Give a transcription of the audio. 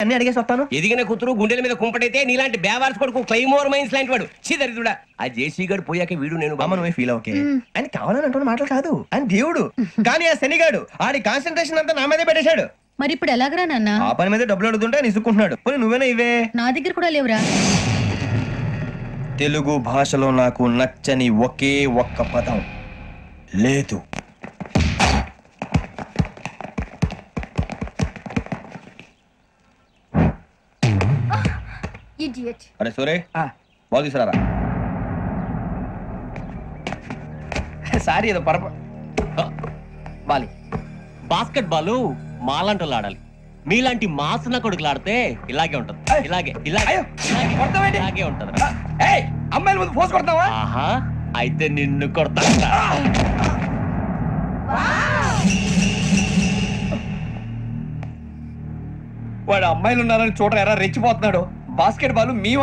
అన్ని అడిగేసి వస్తాను. ఎదిగిన కూతురు గుండెల మీద కుంపటైతే నీలాంటి బేవార్స్ కొడుకు క్లైమోర్ మైన్స్ లాంటి వాడు చీదరిదుడా. ఆ జేసీ గడు పోయాక వీడు నేను బామ్మ నువ్వే ఫీల్ ఓకే అని కావాలని అంటున్న మాటలు కాదు అని దేవుడు. కానీ ఆ శనిగాడు ఆడి కాన్సన్ట్రేషన్ అంతా నా మీదే పెట్టేశాడు. మరి ఇప్పుడు ఎలాగరా నాన్న? ఆ పని మీద డబ్బులు అడుగుతుంటే నిసుకుంటున్నాడు. పోనీ నువ్వేనా ఇవే? నా దగ్గర కూడా లేవురా. తెలుగు భాషలో నాకు నచ్చని ఒకే ఒక్క పదం లేదు. అరే సూరే బాల్ తీసుకురారా. సారీ ఏదో పరప బాలి. బాస్కెట్ బాల్ మాలాంటి ఆడాలి. మీలాంటి మాసన కొడుకులు ఆడితే ఇలాగే ఉంటది. ఇలాగే ఇలాగే ఇలాగే ఉంటది. అమ్మాయిల ముందు ఫోర్స్ కొడతావా? ఆహా అయితే నిన్ను కొడతా. వాడు అమ్మాయిలు ఉన్నారని చూడరా రెచ్చిపోతున్నాడు. బాస్కెట్ బాల్ మీ